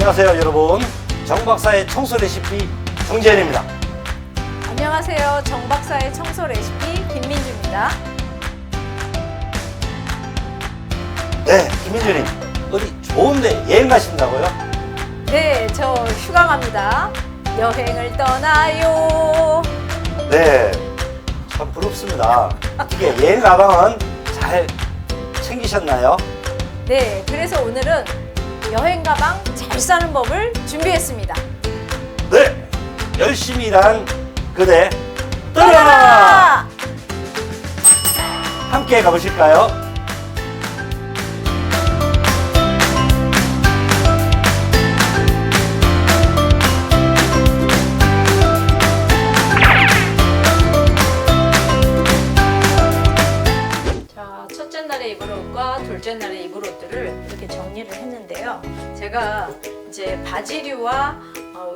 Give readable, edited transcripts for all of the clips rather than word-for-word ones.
안녕하세요 여러분, 정박사의 청소 레시피 정재현입니다. 안녕하세요. 정박사의 청소 레시피 김민주입니다. 네, 김민주님 어디 좋은데 여행 가신다고요? 네, 저 휴가 갑니다. 여행을 떠나요. 네, 참 부럽습니다. 어떻게 여행 가방은 잘 챙기셨나요? 네, 그래서 오늘은 여행 가방 잘 싸는 법을 준비했습니다. 네, 열심히 일한 그대 떠나라! 떠나라! 함께 가보실까요? 자, 첫째 날에 입을 옷과 둘째 날에 입을 옷들을 이렇게 정리를 했는데요. 제가 이제 바지류와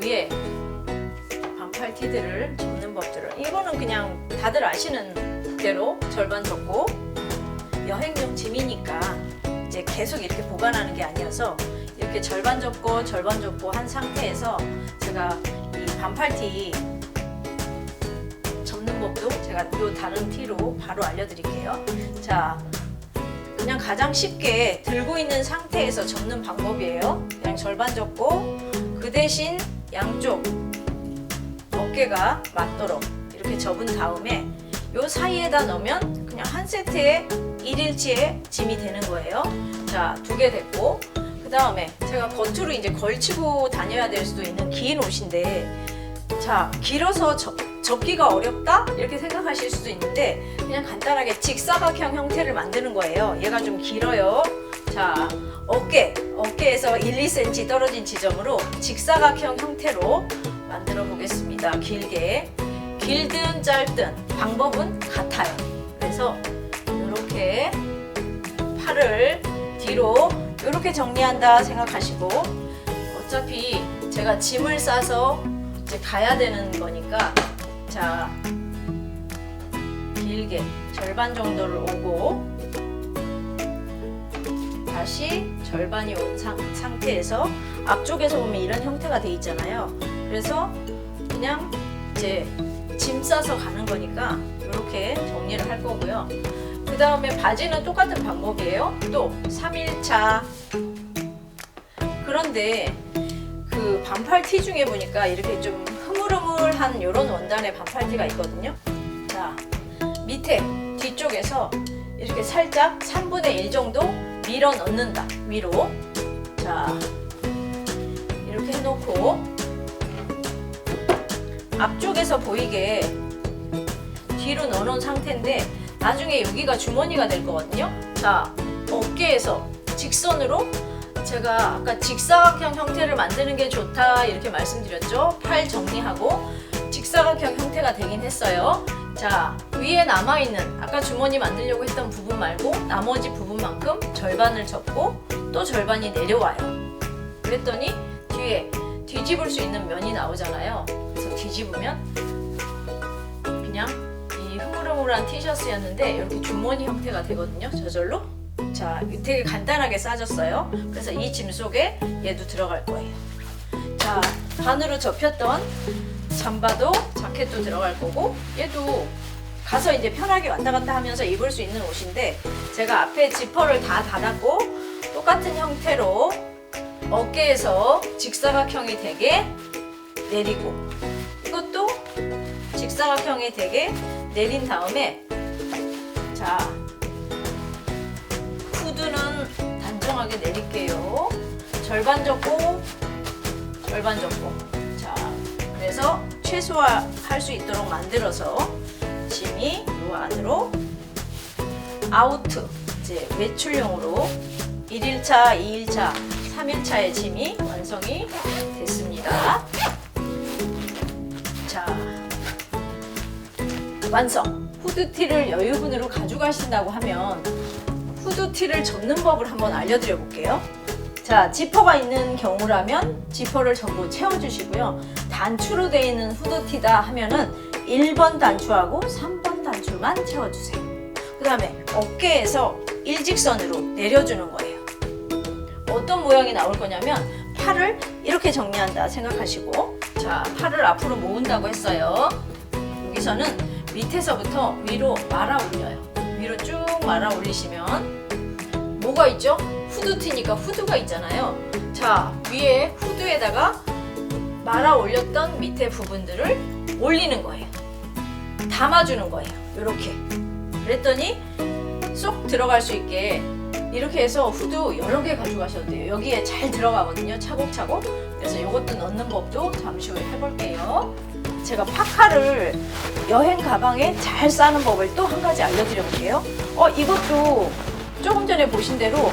위에 반팔 티들을 접는 법들을, 이거는 그냥 다들 아시는 대로 절반 접고, 여행용 짐이니까 이제 계속 이렇게 보관하는 게 아니어서 이렇게 절반 접고 한 상태에서 제가 이 반팔 티 접는 법도 제가 이 다른 티로 바로 알려드릴게요. 자, 그냥 가장 쉽게 들고 있는 상태에서 접는 방법이에요. 그냥 절반 접고 그 대신 양쪽 어깨가 맞도록 이렇게 접은 다음에 요 사이에다 넣으면 그냥 한 세트에 1일치의 짐이 되는 거예요. 자, 2개 됐고, 그 다음에 제가 겉으로 이제 걸치고 다녀야 될 수도 있는 긴 옷인데, 자, 길어서 접기가 어렵다? 이렇게 생각하실 수도 있는데, 그냥 간단하게 직사각형 형태를 만드는 거예요. 얘가 좀 길어요. 자, 어깨에서 1, 2cm 떨어진 지점으로 직사각형 형태로 만들어 보겠습니다. 길든 짧든 방법은 같아요. 그래서 이렇게 팔을 뒤로 이렇게 정리한다 생각하시고, 어차피 제가 짐을 싸서 이제 가야 되는 거니까, 자, 길게 절반 정도를 오고 다시 절반이 온 상태에서 앞쪽에서 보면 이런 형태가 돼 있잖아요. 그래서 그냥 이제 짐 싸서 가는 거니까 이렇게 정리를 할 거고요. 그 다음에 바지는 똑같은 방법이에요. 또 3일차. 그런데 그 반팔 티 중에 보니까 이렇게 좀 흐물흐물한 이런 원단의 반팔 티가 있거든요. 자, 밑에 뒤쪽에서 이렇게 살짝 3분의 1 정도 밀어 넣는다, 위로. 자, 이렇게 해놓고 앞쪽에서 보이게 뒤로 넣어놓은 상태인데, 나중에 여기가 주머니가 될 거거든요. 자, 어깨에서 직선으로, 제가 아까 직사각형 형태를 만드는 게 좋다 이렇게 말씀드렸죠. 팔 정리하고 직사각형 형태가 되긴 했어요. 자, 위에 남아있는 아까 주머니 만들려고 했던 부분 말고 나머지 부분만큼 절반을 접고 또 절반이 내려와요. 그랬더니 뒤에 뒤집을 수 있는 면이 나오잖아요. 그래서 뒤집으면 그냥 이 흐물흐물한 티셔츠였는데 이렇게 주머니 형태가 되거든요. 저절로. 자, 되게 간단하게 싸졌어요. 그래서 이 짐 속에 얘도 들어갈 거예요. 자, 반으로 접혔던 잠바도 자켓도 들어갈 거고, 얘도 가서 이제 편하게 왔다 갔다 하면서 입을 수 있는 옷인데, 제가 앞에 지퍼를 다 닫았고 똑같은 형태로 어깨에서 직사각형이 되게 내리고, 이것도 직사각형이 되게 내린 다음에, 자, 후드는 단정하게 내릴게요. 절반 접고 절반 접고. 자, 그래서 최소화할 수 있도록 만들어서 짐이 요 안으로 아우트, 이제 외출용으로 1일차, 2일차, 3일차의 짐이 완성이 됐습니다. 자, 완성! 후드티를 여유분으로 가져가신다고 하면 후드티를 접는 법을 한번 알려드려 볼게요. 자, 지퍼가 있는 경우라면 지퍼를 전부 채워주시고요. 단추로 되어 있는 후드티다 하면은 1번 단추하고 3번 단추만 채워주세요. 그 다음에 어깨에서 일직선으로 내려주는 거예요. 어떤 모양이 나올 거냐면 팔을 이렇게 정리한다 생각하시고, 자, 팔을 앞으로 모은다고 했어요. 여기서는 밑에서부터 위로 말아 올려요. 위로 쭉 말아 올리시면 뭐가 있죠? 후드티니까 후드가 있잖아요. 자, 위에 후드에다가 말아 올렸던 밑에 부분들을 올리는 거예요. 담아주는 거예요. 이렇게. 그랬더니 쏙 들어갈 수 있게 이렇게 해서 후드 여러 개 가져가셔도 돼요. 여기에 잘 들어가거든요. 차곡차곡. 그래서 이것도 넣는 법도 잠시 후에 해볼게요. 제가 파카를 여행 가방에 잘 싸는 법을 또 한 가지 알려드려볼게요. 이것도 조금 전에 보신 대로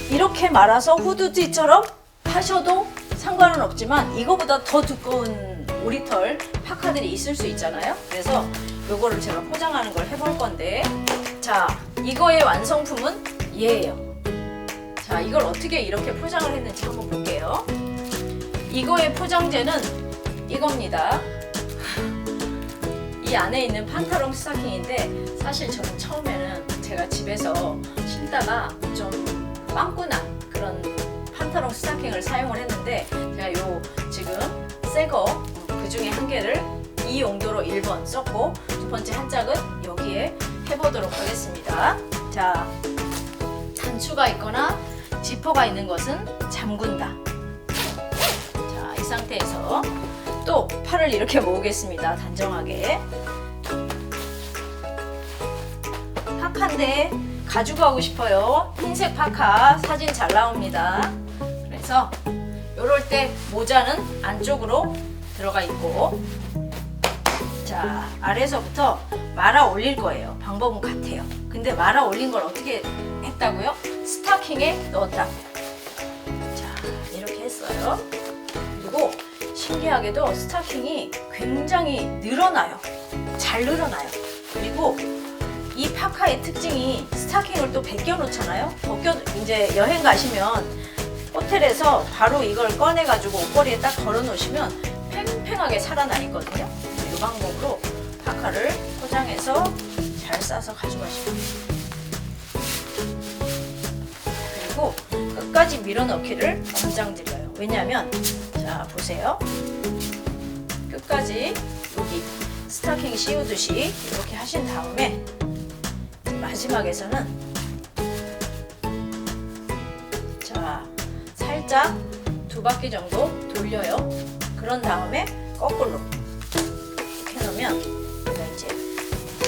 이렇게 말아서 후드티처럼 하셔도 상관은 없지만 이거보다 더 두꺼운 오리털 파카들이 있을 수 있잖아요. 그래서 요거를 제가 포장하는 걸 해볼 건데, 자, 이거의 완성품은 얘예요. 자, 이걸 어떻게 이렇게 포장을 했는지 한번 볼게요. 이거의 포장재는 이겁니다. 이 안에 있는 판타롱 스타킹인데, 사실 저는 처음에는 제가 집에서 신다가 좀 빵꾸난 그런 판타롱 스타킹을 사용을 했는데, 제가 요 지금 새거 그 중에 한 개를 이 용도로 1번 썼고, 두 번째 한 짝은 여기에 해보도록 하겠습니다. 자, 단추가 있거나 지퍼가 있는 것은 잠군다. 자, 이 상태에서 또 팔을 이렇게 모으겠습니다. 단정하게. 파카인데 가지고 가고 싶어요. 흰색 파카 사진 잘 나옵니다. 그래서 이럴 때 모자는 안쪽으로 들어가 있고, 자, 아래서부터 말아 올릴 거예요. 방법은 같아요. 근데 말아 올린 걸 어떻게 했다고요? 스타킹에 넣었다고요. 자, 이렇게 했어요. 그리고 신기하게도 스타킹이 굉장히 늘어나요. 잘 늘어나요. 그리고 이 파카의 특징이 스타킹을 또 벗겨 놓잖아요. 이제 여행 가시면 호텔에서 바로 이걸 꺼내 가지고 옷걸이에 딱 걸어 놓으시면 팽팽하게 살아나 있거든요. 이 방법으로 파카를 포장해서 잘 싸서 가져가시면 돼요. 그리고 끝까지 밀어넣기를 권장드려요. 왜냐하면, 자, 보세요. 끝까지 여기 스타킹 씌우듯이 이렇게 하신 다음에 마지막에서는, 자, 살짝 2바퀴 정도 돌려요. 그런 다음에 거꾸로 이렇게 해놓으면 이제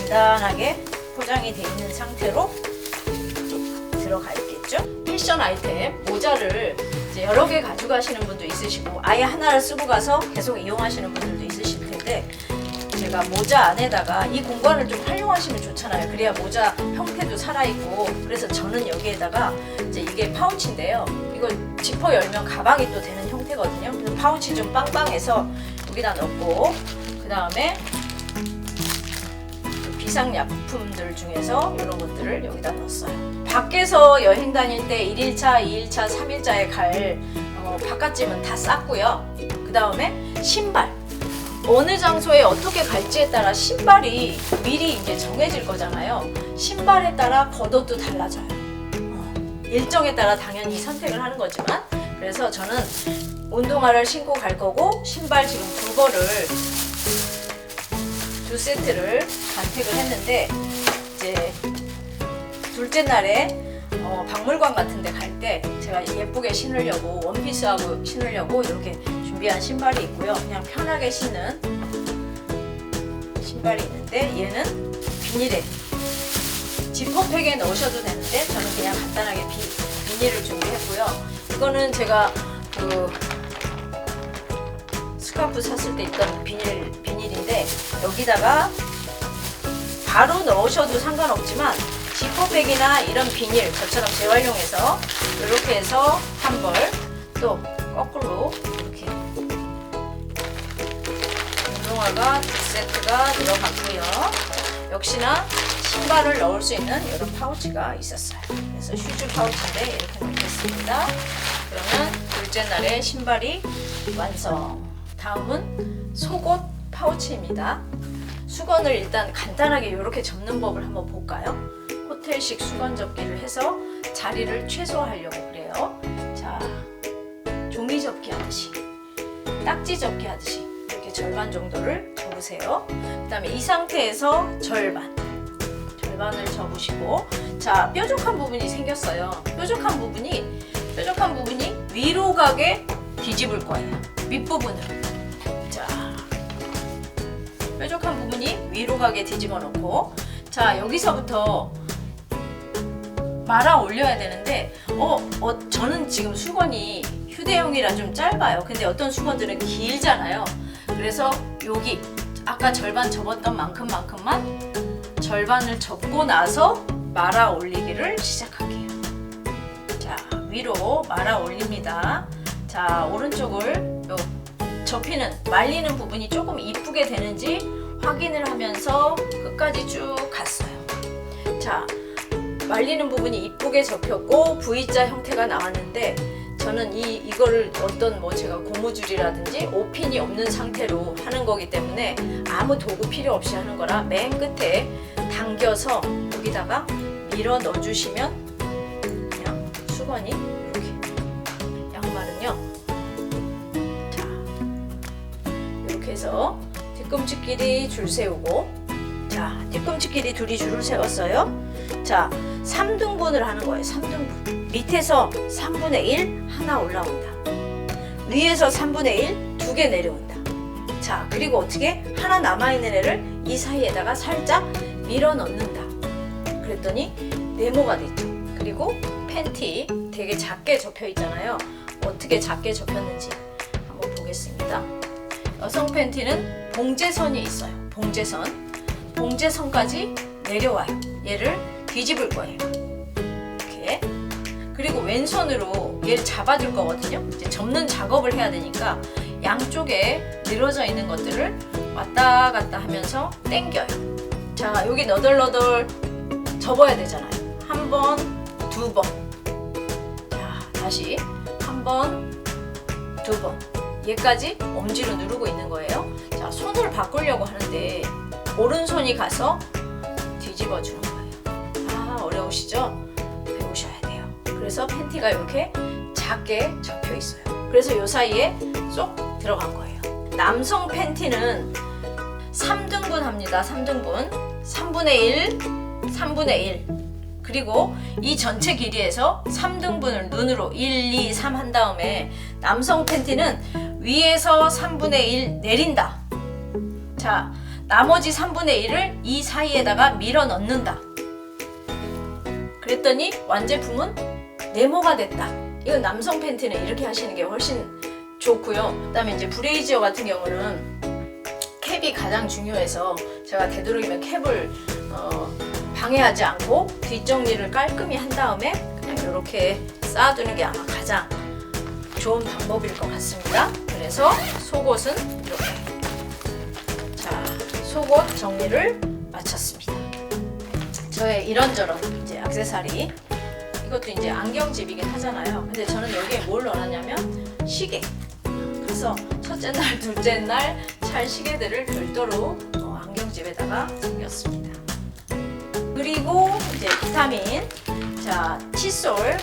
간단하게 포장이 되어 있는 상태로 들어가 있겠죠. 패션 아이템 모자를 이제 여러 개 가져가시는 분도 있으시고, 아예 하나를 쓰고 가서 계속 이용하시는 분들도 있으실 텐데, 제가 모자 안에다가 이 공간을 좀 활용하시면 좋잖아요. 그래야 모자 형태도 살아있고. 그래서 저는 여기에다가 이제 이게 파우치인데요. 이거 지퍼 열면 가방이 또 되는 형태거든요. 그래서 파우치 좀 빵빵해서 여기다 넣고, 그 다음에 비상약품들 중에서 이런 것들을 여기다 넣었어요. 밖에서 여행 다닐 때 1일차, 2일차, 3일차에 갈 바깥짐은 다 쌌고요. 그 다음에 신발. 어느 장소에 어떻게 갈지에 따라 신발이 미리 이제 정해질 거잖아요. 신발에 따라 겉옷도 달라져요. 일정에 따라 당연히 선택을 하는 거지만, 그래서 저는 운동화를 신고 갈 거고, 신발 지금 2세트를 간택을 했는데, 이제 둘째 날에 박물관 같은 데 갈 때 제가 예쁘게 신으려고, 원피스하고 신으려고 이렇게 준비한 신발이 있고요. 그냥 편하게 신는 신발이 있는데, 얘는 비닐에 지퍼백에 넣으셔도 되는데 저는 그냥 간단하게 비닐을 준비했고요. 이거는 제가 그 스카프 샀을 때 있던 비닐인데, 여기다가 바로 넣으셔도 상관없지만 지퍼백이나 이런 비닐, 저처럼 재활용해서 이렇게 해서 한 벌, 또 거꾸로 이렇게 운동화가 2세트가 들어갔고요. 역시나 신발을 넣을 수 있는 이런 파우치가 있었어요. 그래서 슈즈 파우치인데 이렇게 넣겠습니다. 그러면 둘째 날에 신발이 완성. 다음은 속옷 파우치입니다. 수건을 일단 간단하게 이렇게 접는 법을 한번 볼까요? 호텔식 수건 접기를 해서 자리를 최소화하려고 그래요. 자, 종이 접기 하듯이, 딱지 접기 하듯이 이렇게 절반 정도를 접으세요. 그 다음에 이 상태에서 절반을 접으시고, 자, 뾰족한 부분이 생겼어요. 뾰족한 부분이 위로 가게 뒤집을 거예요. 윗부분을. 자, 뾰족한 부분이 위로 가게 뒤집어 놓고, 자, 여기서부터 말아 올려야 되는데, 저는 지금 수건이 휴대용이라 좀 짧아요. 근데 어떤 수건들은 길잖아요. 그래서 여기 아까 절반 접었던 만큼만 절반을 접고 나서 말아 올리기를 시작할게요. 자, 위로 말아 올립니다. 자, 오른쪽을 접히는, 말리는 부분이 조금 이쁘게 되는지 확인을 하면서 끝까지 쭉 갔어요. 자, 말리는 부분이 이쁘게 접혔고 V자 형태가 나왔는데, 저는 이거를 어떤 제가 고무줄이라든지 오핀이 없는 상태로 하는 거기 때문에 아무 도구 필요 없이 하는 거라 맨 끝에 당겨서 여기다가 밀어 넣어주시면 그냥 수건이 이렇게, 양말은요, 자, 이렇게 해서 뒤꿈치끼리 줄 세우고, 자, 뒤꿈치끼리 둘이 줄을 세웠어요. 자, 3등분을 하는 거예요. 3등분. 밑에서 3분의 1 하나 올라온다. 위에서 3분의 1 두 개 내려온다. 자, 그리고 어떻게 하나 남아있는 애를 이 사이에다가 살짝 밀어 넣는다. 그랬더니 네모가 됐죠. 그리고 팬티 되게 작게 접혀 있잖아요. 어떻게 작게 접혔는지 한번 보겠습니다. 여성 팬티는 봉제선이 있어요. 봉제선까지 내려와요. 얘를 뒤집을 거예요. 이렇게. 그리고 왼손으로 얘를 잡아줄 거거든요. 이제 접는 작업을 해야 되니까 양쪽에 늘어져 있는 것들을 왔다 갔다 하면서 당겨요. 자, 여기 너덜너덜 접어야 되잖아요. 한 번, 두 번. 자, 다시 한 번, 두 번. 얘까지 엄지로 누르고 있는 거예요. 자, 손을 바꾸려고 하는데 오른손이 가서 뒤집어 주는 거예요. 아, 어려우시죠? 배우셔야 돼요. 그래서 팬티가 이렇게 작게 접혀 있어요. 그래서 이 사이에 쏙 들어간 거예요. 남성 팬티는 3등분 합니다. 3등분. 3분의 1, 3분의 1. 그리고 이 전체 길이에서 3등분을 눈으로 1, 2, 3 한 다음에 남성 팬티는 위에서 3분의 1 내린다. 자, 나머지 3분의 1을 이 사이에다가 밀어 넣는다. 그랬더니 완제품은 네모가 됐다. 이건 남성 팬티는 이렇게 하시는 게 훨씬 좋고요. 그 다음에 이제 브레이지어 같은 경우는 캡이 가장 중요해서 제가 되도록이면 캡을 방해하지 않고 뒷정리를 깔끔히 한 다음에 그냥 이렇게 쌓아두는 게 아마 가장 좋은 방법일 것 같습니다. 그래서 속옷은 이렇게. 자, 속옷 정리를 마쳤습니다. 저의 이런저런 이제 액세서리, 이것도 이제 안경집이긴 하잖아요. 근데 저는 여기에 뭘 넣어놨냐면 시계. 그래서 첫째 날, 둘째 날 찰 시계들을 별도로 안경집에다가 챙겼습니다. 그리고 이제 비타민, 자, 칫솔,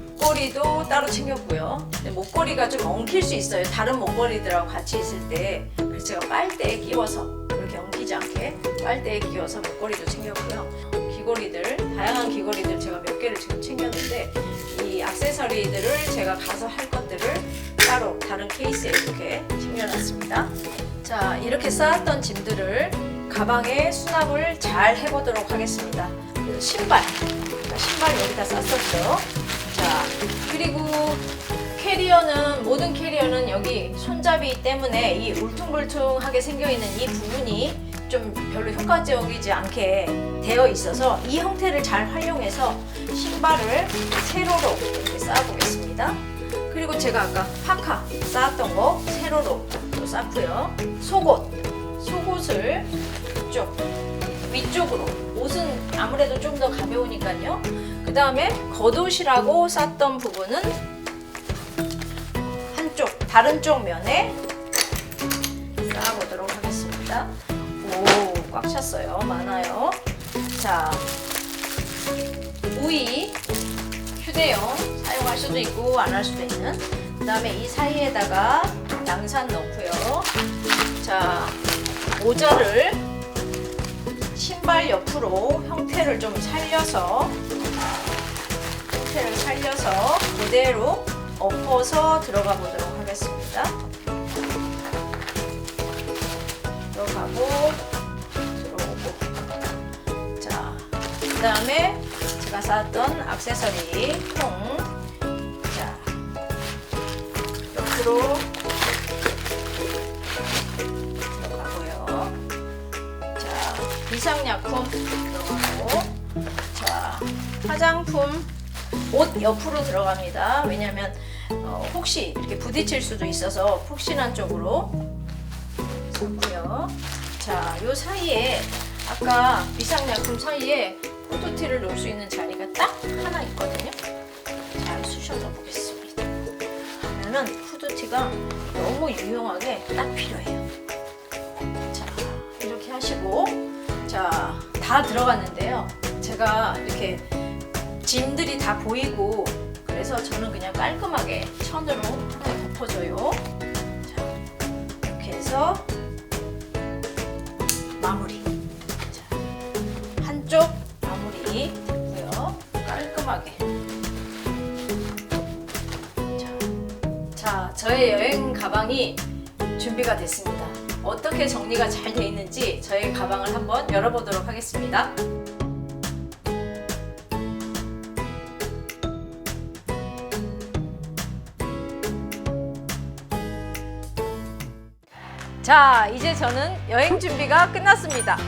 목걸이도 따로 챙겼고요. 근데 목걸이가 좀 엉킬 수 있어요. 다른 목걸이들하고 같이 있을 때. 그래서 제가 빨대에 끼워서 이렇게 엉키지 않게 빨대에 끼워서 목걸이도 챙겼고요. 귀걸이들, 다양한 귀걸이들 제가 몇 개를 지금 챙겼는데, 이 액세서리들을 제가 가서 할 것들을 따로 다른 케이스에 이렇게 챙겨놨습니다. 자, 이렇게 쌓았던 짐들을 가방에 수납을 잘 해보도록 하겠습니다. 그리고 신발 여기다 쌌었죠. 자, 그리고 캐리어는, 모든 캐리어는 여기 손잡이 때문에 이 울퉁불퉁하게 생겨있는 이 부분이 좀 별로 효과적이지 않게 되어 있어서 이 형태를 잘 활용해서 신발을 세로로 이렇게 쌓아보겠습니다. 그리고 제가 아까 파카 쌓았던 거 세로로 또 쌓고요. 속옷을 이쪽 위쪽으로, 옷은 아무래도 좀 더 가벼우니까요. 그 다음에 겉옷이라고 쌌던 부분은 한쪽, 다른 쪽 면에 쌓아보도록 하겠습니다. 오, 꽉 찼어요. 많아요. 자, 우이 휴대용 사용할 수도 있고 안 할 수도 있는. 다음에 이 사이에다가 양산 넣고요. 자, 모자를 신발 옆으로 형태를 살려서 그대로 엎어서 들어가 보도록 하겠습니다. 들어오고. 자, 그 다음에 제가 쌓았던 액세서리 통. 자, 옆으로 들어가고요. 자, 비상약품 들어가고. 자, 화장품, 옷 옆으로 들어갑니다. 왜냐면 혹시 이렇게 부딪힐 수도 있어서 푹신한 쪽으로 넣고요. 자, 요 사이에 아까 비상약품 사이에 후드티를 놓을 수 있는 자리가 딱 하나 있거든요. 잘 쑤셔서 보겠습니다. 그러면 후드티가 너무 유용하게 딱 필요해요. 자, 이렇게 하시고, 자, 다 들어갔는데요. 제가 이렇게 짐들이 다 보이고 그래서 저는 그냥 깔끔하게 천으로 하나 덮어줘요. 자, 이렇게 해서 마무리. 자, 한쪽 마무리 됐고요. 깔끔하게. 자, 저의 여행 가방이 준비가 됐습니다. 어떻게 정리가 잘 돼 있는지 저의 가방을 한번 열어보도록 하겠습니다. 자, 이제 저는 여행 준비가 끝났습니다.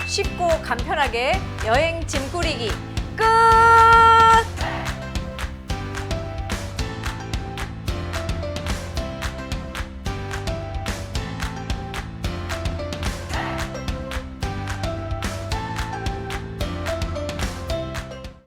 쉽고 간편하게 여행 짐 꾸리기